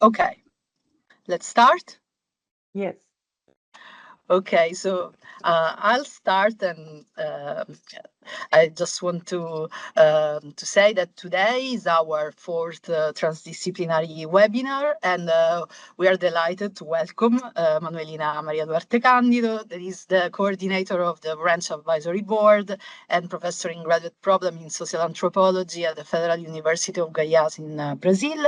Okay, let's start. Yes. Okay, so I'll start, and I just want to say that today is our fourth transdisciplinary webinar, and we are delighted to welcome Manuelina Maria Duarte Candido, that is the coordinator of the Branch Advisory Board and professor in graduate program in social anthropology at the Federal University of Goiás in Brazil.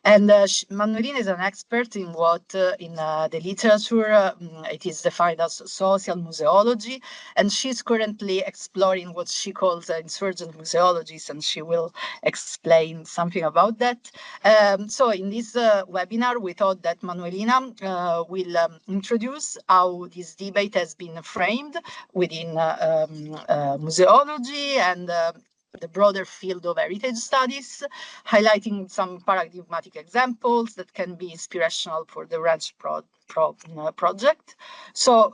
And Manuelina is an expert in what in the literature it is defined as social museology, and she's currently exploring what she calls insurgent museologies, and she will explain something about that. So in this webinar, we thought that Manuelina will introduce how this debate has been framed within museology and the broader field of heritage studies, highlighting some paradigmatic examples that can be inspirational for the RANCH project. So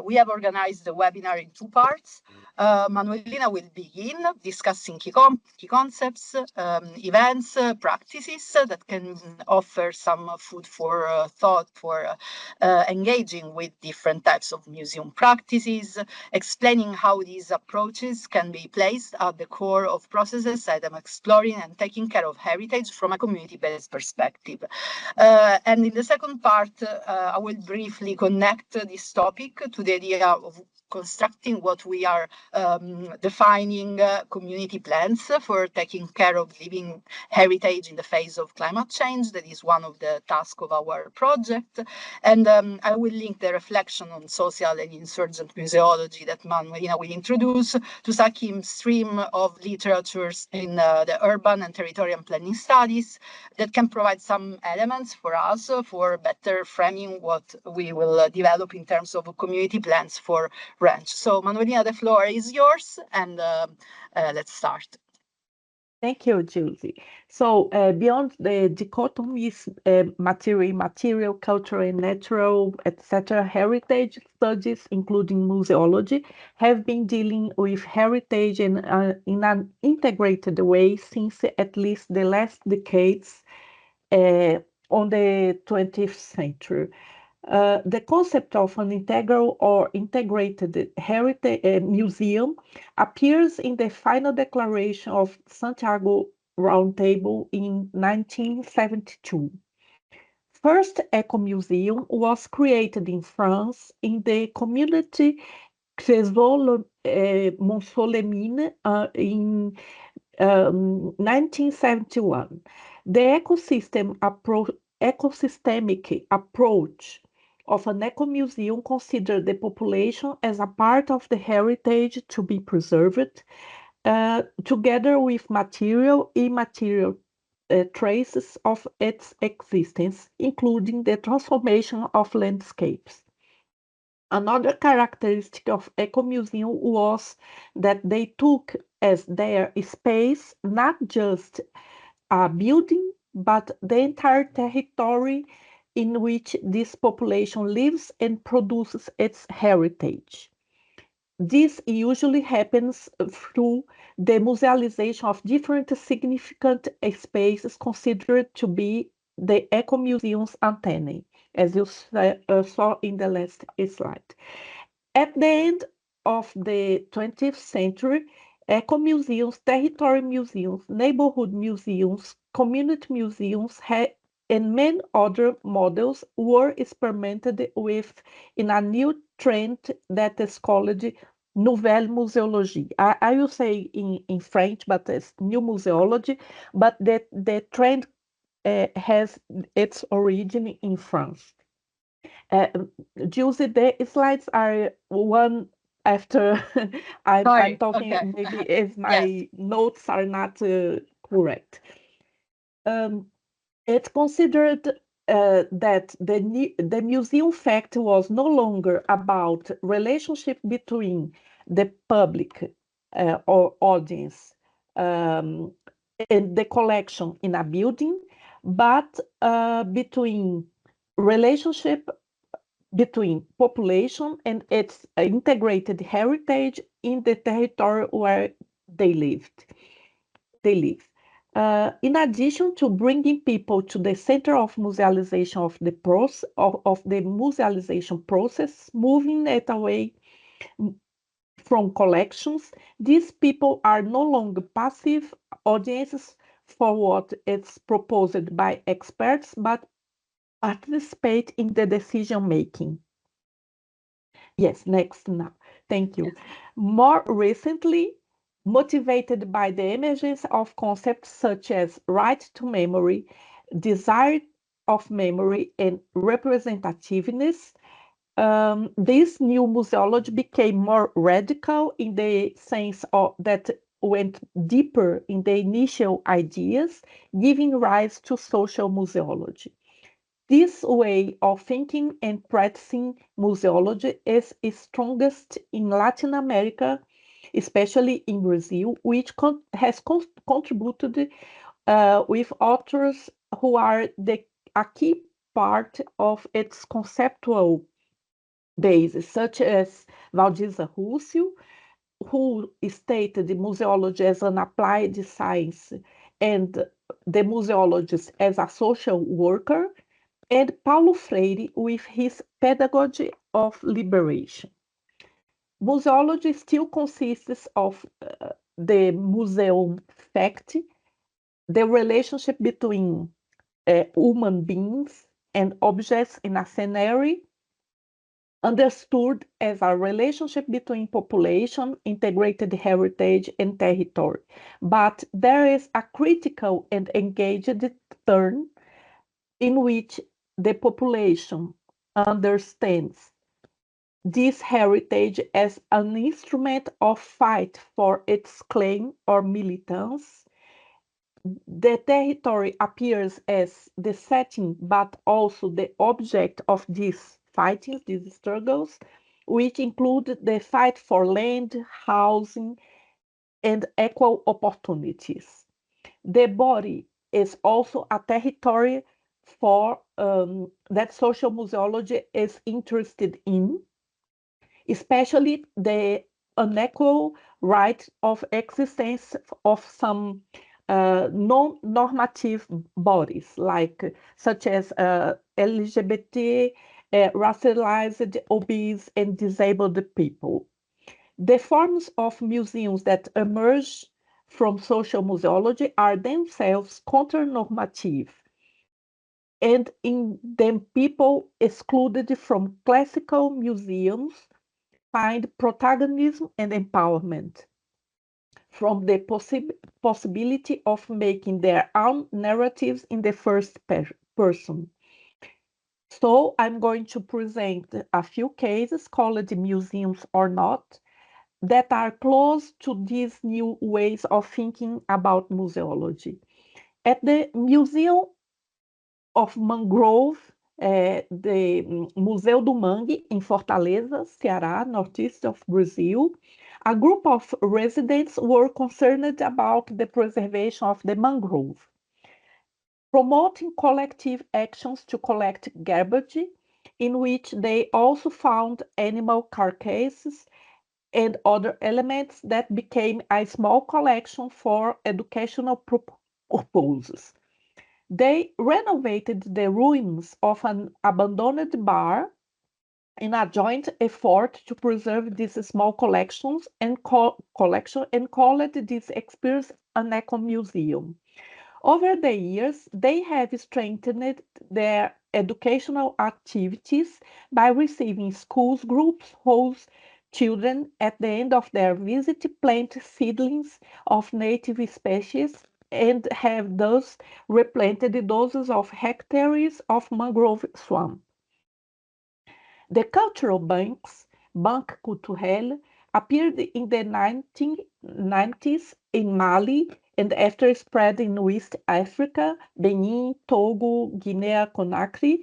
we have organized the webinar in two parts. Manuelina will begin discussing key concepts, events, practices that can offer some food for thought for engaging with different types of museum practices, explaining how these approaches can be placed at the core of processes that I'm exploring and taking care of heritage from a community-based perspective. And in the second part, I will briefly connect this topic to the idea of constructing what we are defining community plans for taking care of living heritage in the face of climate change. That is one of the tasks of our project. And I will link the reflection on social and insurgent museology that Manuelina will introduce to some stream of literatures in the urban and territorial planning studies that can provide some elements for us for better framing what we will develop in terms of community plans for ranch. So Manuelina, the floor is yours, and let's start. Thank you, Giusy. So beyond the dichotomies, material, cultural, and natural, etc., heritage studies, including museology, have been dealing with heritage in an integrated way since at least the last decades on the 20th century. The concept of an integral or integrated heritage museum appears in the final declaration of Santiago Roundtable in 1972. First Ecomuseum was created in France in the community Monceau-les-Mines in 1971. The ecosystemic approach of an ecomuseum considers the population as a part of the heritage to be preserved, together with material, immaterial traces of its existence, including the transformation of landscapes. Another characteristic of ecomuseum was that they took as their space not just a building, but the entire territory in which this population lives and produces its heritage. This usually happens through the musealization of different significant spaces considered to be the ecomuseum's antennae, as you saw in the last slide. At the end of the 20th century, ecomuseums, territory museums, neighborhood museums, community museums, and many other models were experimented with in a new trend that is called Nouvelle Muséologie. I will say in French, but it's new museology, but the trend has its origin in France. Giusy, the slides are one after I'm talking, Okay. maybe if my notes are not correct. It's considered that the museum fact was no longer about relationship between the public or audience and the collection in a building, but between relationship between population and its integrated heritage in the territory where they lived. They live. In addition to bringing people to the center of musealization of the musealization process, moving it away from collections, these people are no longer passive audiences for what is proposed by experts, but participate in the decision making. Yes, next now. Thank you. More recently, motivated by the emergence of concepts such as right to memory, desire of memory, and representativeness, this new museology became more radical in the sense of that went deeper in the initial ideas, giving rise to social museology. This way of thinking and practicing museology is strongest in Latin America, especially in Brazil, which has contributed with authors who are a key part of its conceptual basis, such as Valdiza Russell, who stated the museology as an applied science and the museologist as a social worker, and Paulo Freire with his pedagogy of liberation. Museology still consists of the museum fact, the relationship between human beings and objects in a scenario, understood as a relationship between population, integrated heritage, and territory. But there is a critical and engaged turn in which the population understands this heritage as an instrument of fight for its claim or militance. The territory appears as the setting, but also the object of these fightings, these struggles, which include the fight for land, housing, and equal opportunities. The body is also a territory for that social museology is interested in, especially the unequal right of existence of some non-normative bodies, like such as LGBT, racialized, obese, and disabled people. The forms of museums that emerge from social museology are themselves counter-normative, and in them people excluded from classical museums find protagonism and empowerment from the possibility of making their own narratives in the first person. So I'm going to present a few cases called museums or not that are close to these new ways of thinking about museology. At the Museum of Mangrove, the Museu do Mangue in Fortaleza, Ceará, northeast of Brazil, a group of residents were concerned about the preservation of the mangrove, promoting collective actions to collect garbage, in which they also found animal carcasses and other elements that became a small collection for educational purposes. They renovated the ruins of an abandoned bar in a joint effort to preserve these small collections and called this experience an ecomuseum. Over the years, they have strengthened their educational activities by receiving schools groups whose children at the end of their visit plant seedlings of native species and have thus replanted dozens of hectares of mangrove swamp. The cultural banks, Banque Culturelle, appeared in the 1990s in Mali and after spread in West Africa, Benin, Togo, Guinea-Conakry,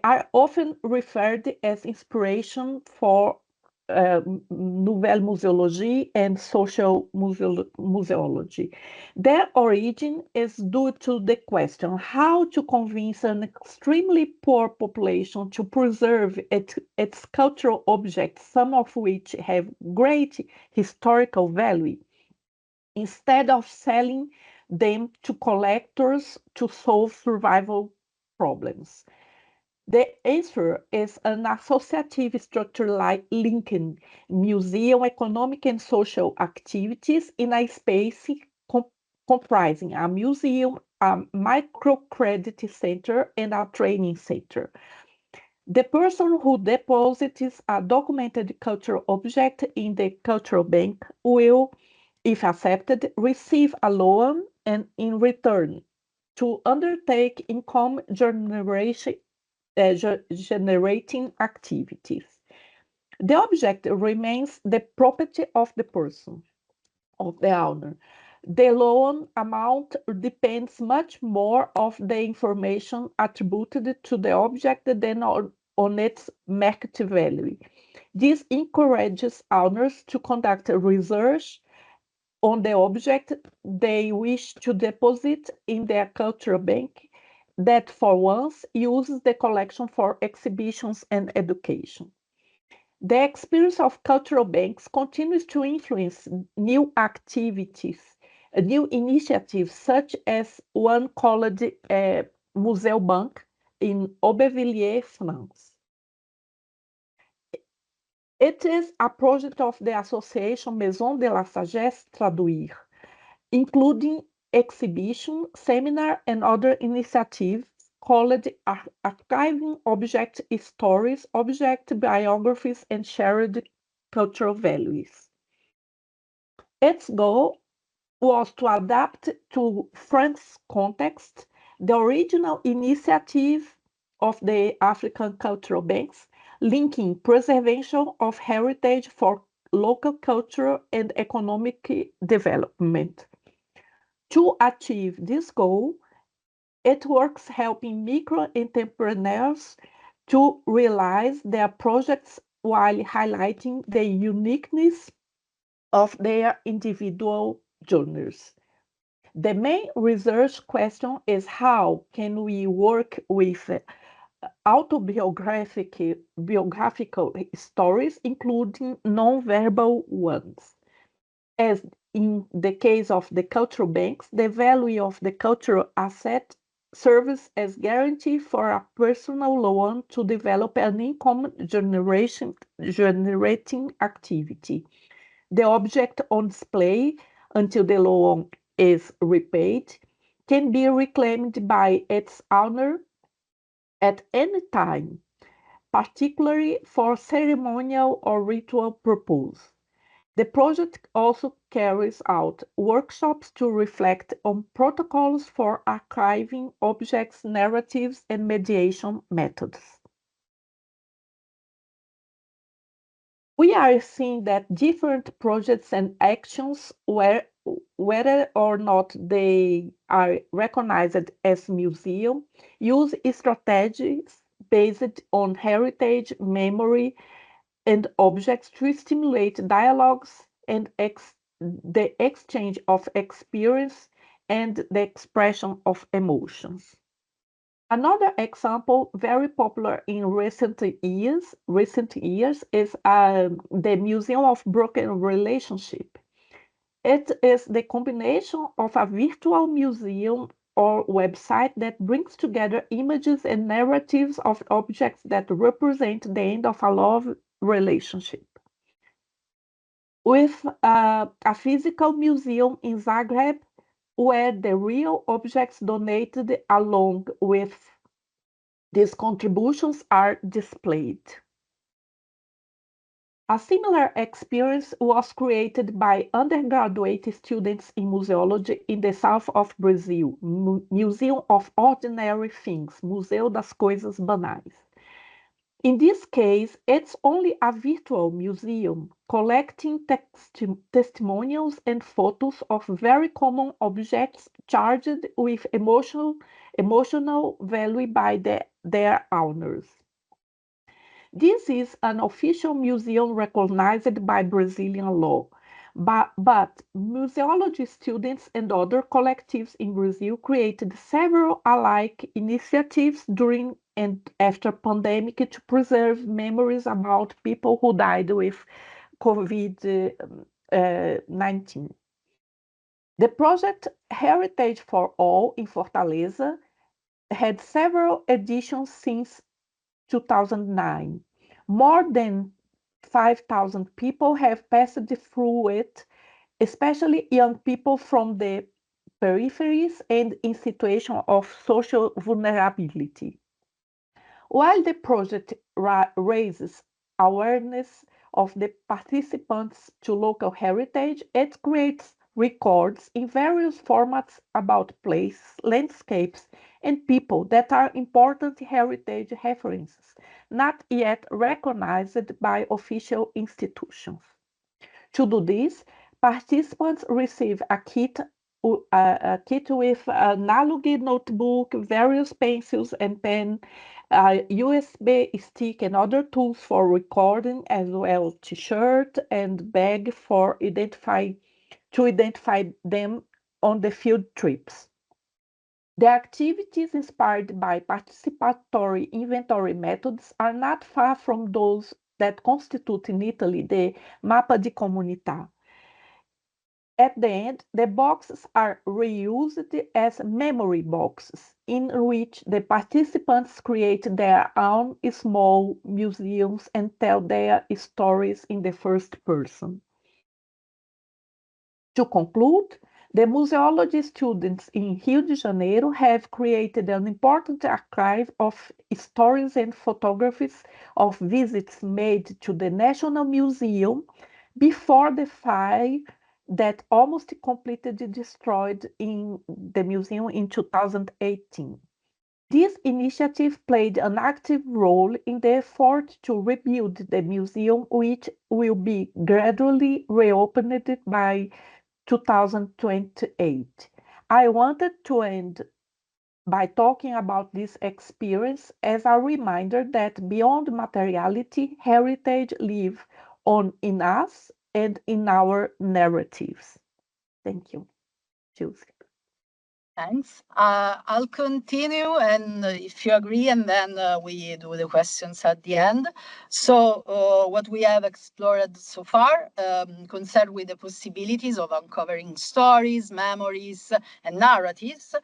are often referred as inspiration for Nouvelle Museologie and social museology. Their origin is due to the question how to convince an extremely poor population to preserve its cultural objects, some of which have great historical value, instead of selling them to collectors to solve survival problems? The answer is an associative structure like linking museum economic and social activities in a space comprising a museum, a microcredit center, and a training center. The person who deposits a documented cultural object in the cultural bank will, if accepted, receive a loan and in return to undertake income generating activities. The object remains the property of the person, of the owner. The loan amount depends much more of the information attributed to the object than on its market value. This encourages owners to conduct research on the object they wish to deposit in their cultural bank that for once uses the collection for exhibitions and education. The experience of cultural banks continues to influence new activities, new initiatives, such as one called Museu Bank in Aubervilliers, France. It is a project of the association Maison de la Sagesse Traduire, including exhibition, seminar, and other initiatives called Archiving Object Stories, Object Biographies, and Shared Cultural Values. Its goal was to adapt to France's context the original initiative of the African Cultural Banks, linking preservation of heritage for local cultural and economic development. To achieve this goal, it works helping micro entrepreneurs to realize their projects while highlighting the uniqueness of their individual journeys. The main research question is how can we work with biographical stories, including non-verbal ones. As in the case of the cultural banks, the value of the cultural asset serves as guarantee for a personal loan to develop an income generating activity. The object on display until the loan is repaid can be reclaimed by its owner at any time, particularly for ceremonial or ritual purpose. The project also carries out workshops to reflect on protocols for archiving objects, narratives, and mediation methods. We are seeing that different projects and actions, whether or not they are recognized as museum, use strategies based on heritage, memory, and objects to stimulate dialogues and the exchange of experience and the expression of emotions. Another example, very popular in recent years is the Museum of Broken Relationship. It is the combination of a virtual museum or website that brings together images and narratives of objects that represent the end of a love relationship. With a physical museum in Zagreb, where the real objects donated along with these contributions are displayed. A similar experience was created by undergraduate students in museology in the south of Brazil, Museum of Ordinary Things, Museu das Coisas Banais. In this case, it's only a virtual museum collecting testimonials and photos of very common objects charged with emotional value by their owners. This is an official museum recognized by Brazilian law, but museology students and other collectives in Brazil created several alike initiatives during and after pandemic to preserve memories about people who died with COVID-19. The project Heritage for All in Fortaleza had several editions since 2009. More than 5,000 people have passed through it, especially young people from the peripheries and in situations of social vulnerability. While the project raises awareness of the participants to local heritage, it creates records in various formats about places, landscapes, and people that are important heritage references, not yet recognized by official institutions. To do this, participants receive a kit with an analog notebook, various pencils and pen, a USB stick and other tools for recording, as well t-shirt and bag to identify them on the field trips. The activities inspired by participatory inventory methods are not far from those that constitute in Italy the Mappa di Comunità. At the end, the boxes are reused as memory boxes, in which the participants create their own small museums and tell their stories in the first person. To conclude, the museology students in Rio de Janeiro have created an important archive of stories and photographies of visits made to the National Museum before the fire that almost completely destroyed in the museum in 2018. This initiative played an active role in the effort to rebuild the museum, which will be gradually reopened by 2028. I wanted to end by talking about this experience as a reminder that beyond materiality, heritage lives on in us and in our narratives. Thank you, Giusy. Thanks. I'll continue, and if you agree, and then we do the questions at the end. So what we have explored so far concerned with the possibilities of uncovering stories, memories, and narratives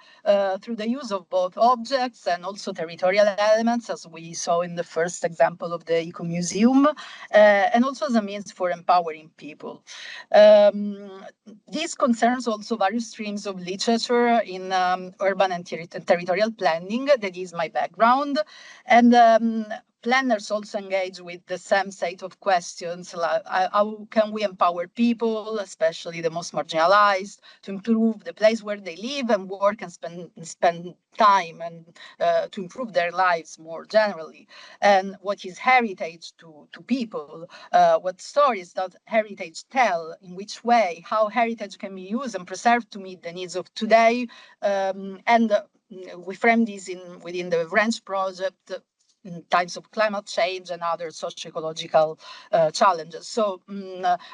through the use of both objects and also territorial elements, as we saw in the first example of the Ecomuseum, and also as a means for empowering people. This concerns also various streams of literature in urban and territorial planning. That is my background. And planners also engage with the same set of questions, like how can we empower people, especially the most marginalized, to improve the place where they live and work and spend time, and to improve their lives more generally. And what is heritage to people? What stories does heritage tell? In which way? How heritage can be used and preserved to meet the needs of today? And we frame this within the Ranch project in times of climate change and other socio-ecological challenges. So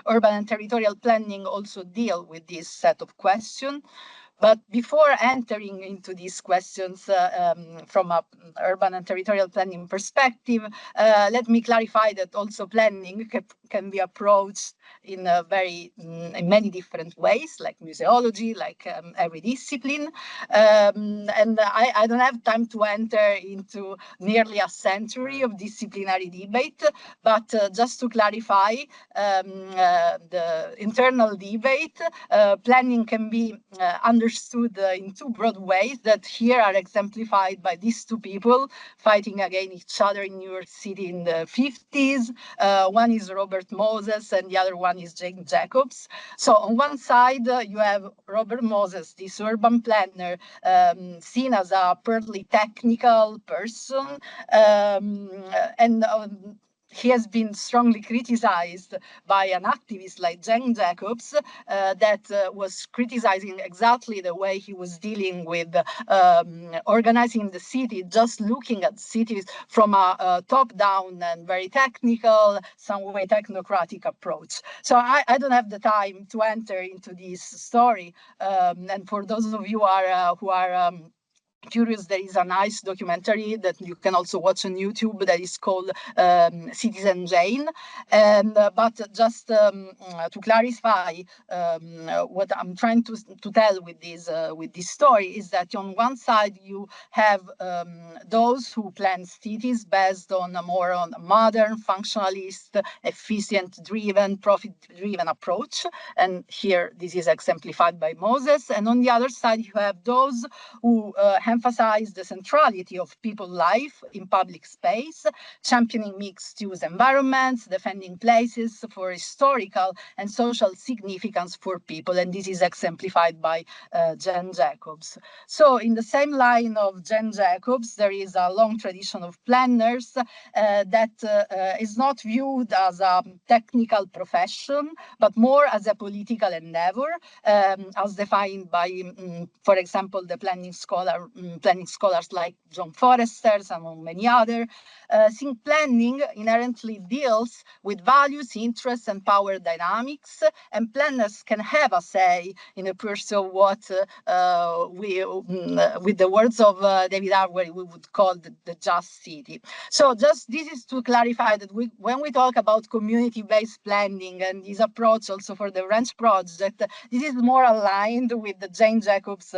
urban and territorial planning also deal with this set of questions. But before entering into these questions from an urban and territorial planning perspective, let me clarify that also planning can be approached in in many different ways, like museology, like every discipline. And I don't have time to enter into nearly a century of disciplinary debate, but just to clarify the internal debate, planning can be understood in two broad ways that here are exemplified by these two people fighting against each other in New York City in the 50s. One is Robert Moses and the other one is Jane Jacobs. So on one side, you have Robert Moses, this urban planner, seen as a purely technical person, and he has been strongly criticized by an activist like Jane Jacobs that was criticizing exactly the way he was dealing with organizing the city, just looking at cities from a top-down and very technical, some way technocratic approach. So I don't have the time to enter into this story. And for those of you who are curious, there is a nice documentary that you can also watch on YouTube that is called Citizen Jane. And but just to clarify, what I'm trying to tell with this story is that on one side you have those who plan cities based on a more modern, functionalist, efficient-driven, profit-driven approach. And here this is exemplified by Moses. And on the other side, you have those who emphasize the centrality of people's life in public space, championing mixed-use environments, defending places for historical and social significance for people. And this is exemplified by Jane Jacobs. So in the same line of Jane Jacobs, there is a long tradition of planners that is not viewed as a technical profession, but more as a political endeavor, as defined by, for example, the planning scholars like John Forrester, among many others. Since planning inherently deals with values, interests, and power dynamics, and planners can have a say in the pursuit of what with the words of David Arwell, we would call the just city. So just this is to clarify that when we talk about community-based planning and this approach also for the Ranch project, this is more aligned with the Jane Jacobs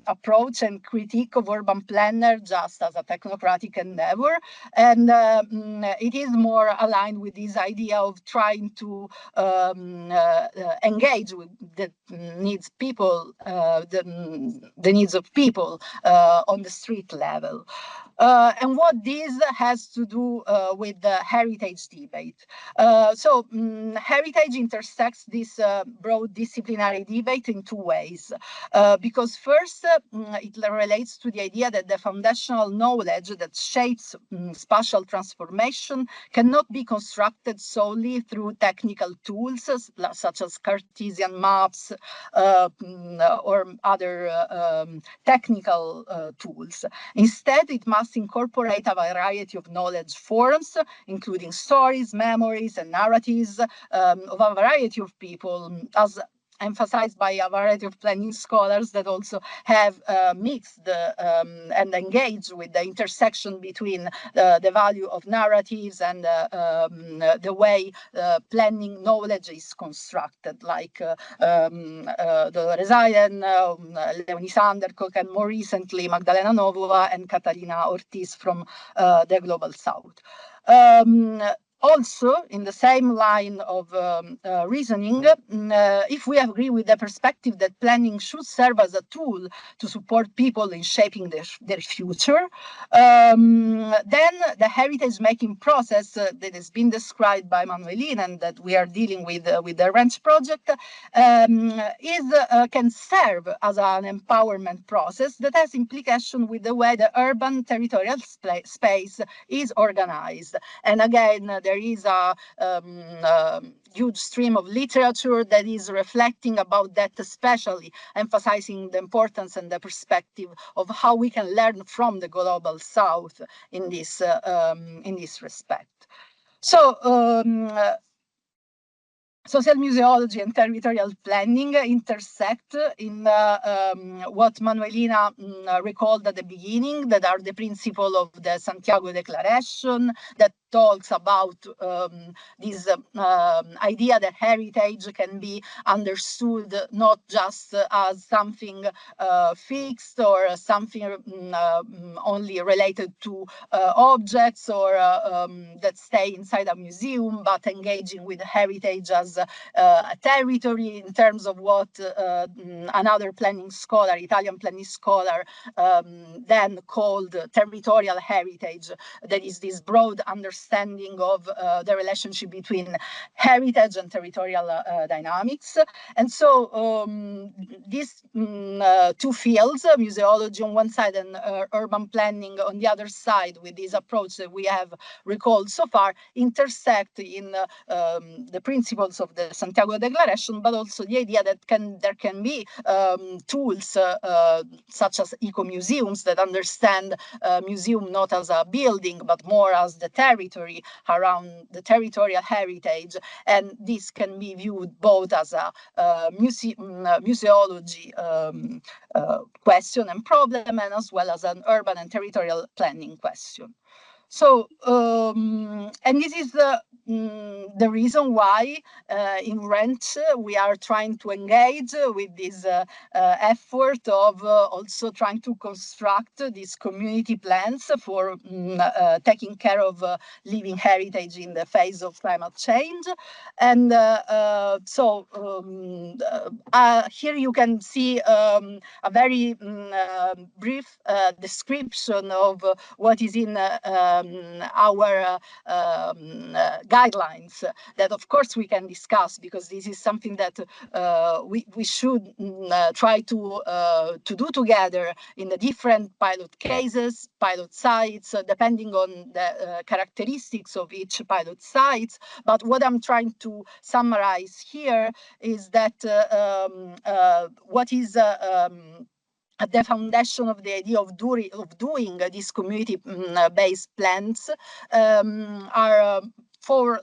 approach and critique of urban planner just as a technocratic endeavor. And it is more aligned with this idea of trying to engage with the needs people, the needs of people on the street level. And what this has to do with the heritage debate. So heritage intersects this broad disciplinary debate in two ways. Because first, it relates to the idea that the foundational knowledge that shapes spatial transformation cannot be constructed solely through technical tools such as Cartesian maps or other technical tools. Instead, it must incorporate a variety of knowledge forms, including stories, memories, and narratives of a variety of people, as emphasized by a variety of planning scholars that also have mixed and engaged with the intersection between the value of narratives and the way planning knowledge is constructed, like Dolores Ayen, Leonie Sandercock, and more recently Magdalena Novova and Katarina Ortiz from the Global South. Also, in the same line of reasoning, if we agree with the perspective that planning should serve as a tool to support people in shaping their future, then the heritage-making process that has been described by Manuelina and that we are dealing with the Ranch project can serve as an empowerment process that has implication with the way the urban territorial space is organized. And again, there is a huge stream of literature that is reflecting about that, especially emphasizing the importance and the perspective of how we can learn from the Global South in this respect. So social museology and territorial planning intersect in what Manuelina recalled at the beginning, that are the principle of the Santiago Declaration that talks about this idea that heritage can be understood not just as something fixed or something only related to objects or that stay inside a museum, but engaging with heritage as a territory in terms of what another planning scholar, Italian planning scholar, then called territorial heritage. That is this broad understanding of the relationship between heritage and territorial dynamics. And so these two fields, museology on one side and urban planning on the other side, with this approach that we have recalled so far, intersect in the principles of the Santiago Declaration, but also the idea that there can be tools such as ecomuseums that understand museum not as a building, but more as the territory territory around the territorial heritage, and this can be viewed both as a museology question and problem, and as well as an urban and territorial planning question. So, and this is the reason why in Rent we are trying to engage with this effort of also trying to construct these community plans for taking care of living heritage in the face of climate change. And so here you can see a very brief description of what is in our guidelines that, of course, we can discuss, because this is something that we should try to do together in the different pilot cases, pilot sites, depending on the characteristics of each pilot site. But what I'm trying to summarize here is that what is at the foundation of the idea of doing these community-based plans are four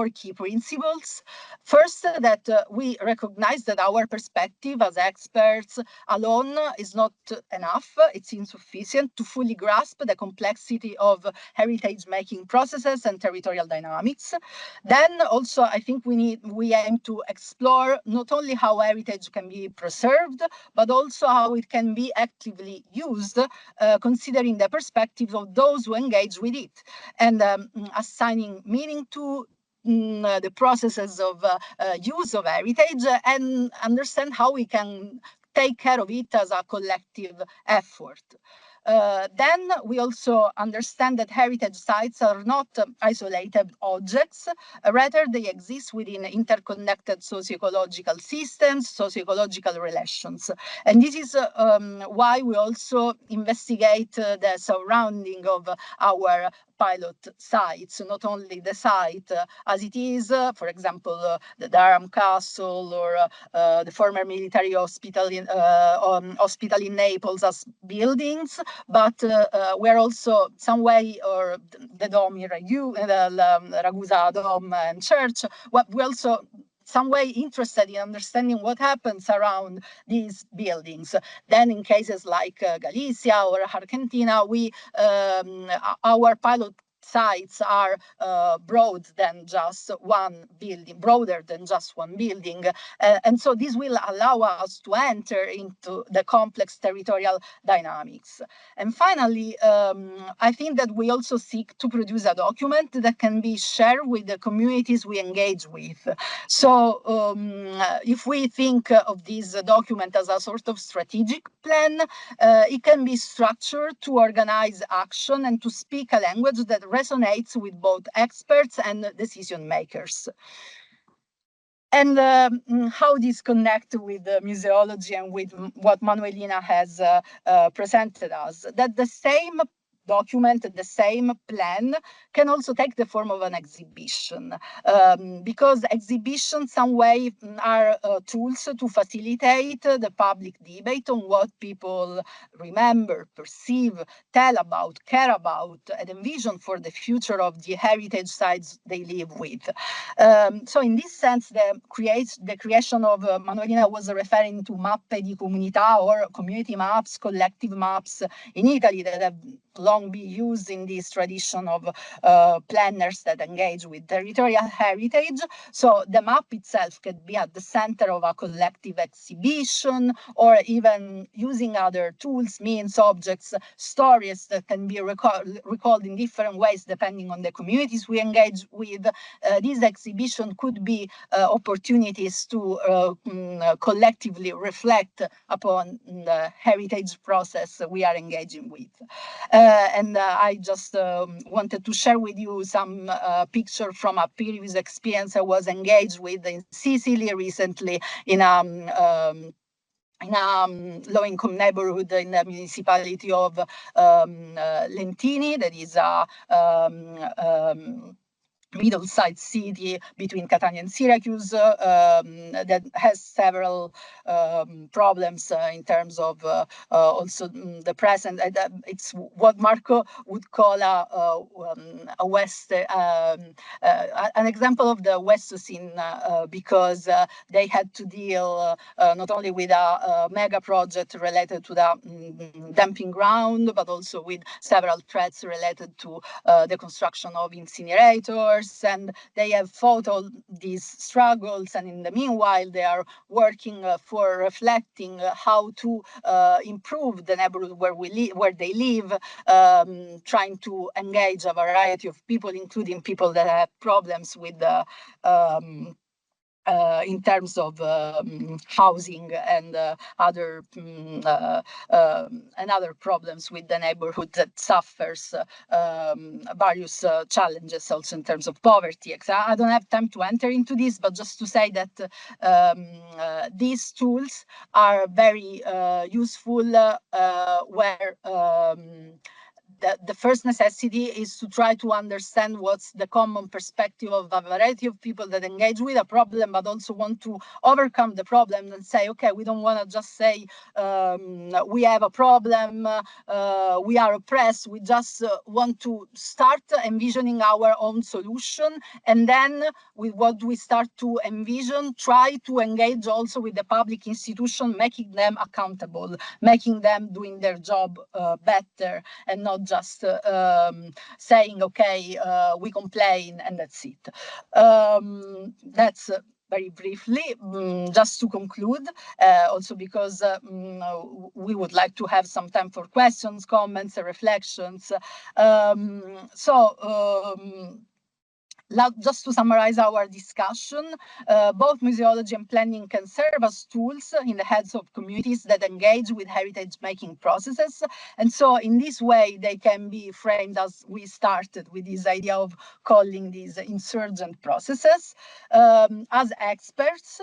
key principles. First, that we recognize that our perspective as experts alone is not enough. It's insufficient to fully grasp the complexity of heritage-making processes and territorial dynamics. Then also, I think we aim to explore not only how heritage can be preserved, but also how it can be actively used, considering the perspective of those who engage with it, and assigning meaning to the processes of use of heritage, and understand how we can take care of it as a collective effort. Then we also understand that heritage sites are not isolated objects, rather they exist within interconnected socio-ecological systems, socio-ecological relations. And this is why we also investigate the surrounding of our pilot sites, not only the site as it is, for example, the Durham Castle, or the former military hospital in Naples as buildings, but we're also some way, or the Dom in Ragusa Dom and Church, we also some way interested in understanding what happens around these buildings. Then in cases like Galicia or Argentina, our pilot sites are broader than just one building. And so this will allow us to enter into the complex territorial dynamics. And finally, I think that we also seek to produce a document that can be shared with the communities we engage with. So if we think of this document as a sort of strategic plan, it can be structured to organize action and to speak a language that resonates with both experts and decision makers. And how this connects with museology and with what Manuelina has presented us, that the same document, the same plan can also take the form of an exhibition, because exhibitions some way are tools to facilitate the public debate on what people remember, perceive, tell about, care about, and envision for the future of the heritage sites they live with. So in this sense, the creation of Manuelina was referring to mappe di comunità, or community maps, collective maps in Italy, that have long been used in this tradition of planners that engage with territorial heritage. So the map itself could be at the center of a collective exhibition, or even using other tools, means, objects, stories that can be recalled in different ways depending on the communities we engage with. This exhibition could be opportunities to collectively reflect upon the heritage process we are engaging with. And I just wanted to share with you some picture from a previous experience I was engaged with in Sicily recently, in a low-income neighborhood in the municipality of Lentini, that is a middle-sized city between Catania and Syracuse that has several problems in terms of also the present. It's what Marco would call a West, an example of the Westocene, because they had to deal not only with a mega project related to the dumping ground, but also with several threats related to the construction of incinerators. And they have fought all these struggles, and in the meanwhile they are working for reflecting how to improve the neighborhood where they live, trying to engage a variety of people, including people that have problems with the in terms of housing and other problems with the neighborhood that suffers various challenges also in terms of poverty. I don't have time to enter into this, but just to say that these tools are very useful where the first necessity is to try to understand what's the common perspective of a variety of people that engage with a problem, but also want to overcome the problem and say, okay, we don't want to just say we have a problem, we are oppressed. We just want to start envisioning our own solution. And then with what we start to envision, try to engage also with the public institution, making them accountable, making them doing their job better, and not just saying, okay, we complain and that's it. That's very briefly, just to conclude, also because we would like to have some time for questions, comments, and reflections. Just to summarize our discussion, both museology and planning can serve as tools in the heads of communities that engage with heritage-making processes. And so in this way, they can be framed as we started with this idea of calling these insurgent processes. As experts,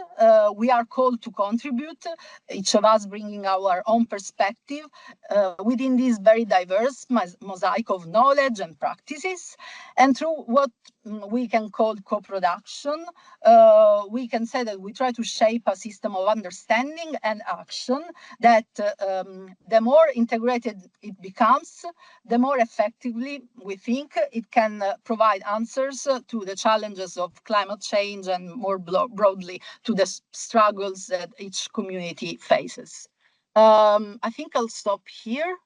we are called to contribute, each of us bringing our own perspective within this very diverse mosaic of knowledge and practices. And through what we can call co-production, we can say that we try to shape a system of understanding and action that the more integrated it becomes, the more effectively we think it can provide answers to the challenges of climate change and more broadly to the struggles that each community faces. I think I'll stop here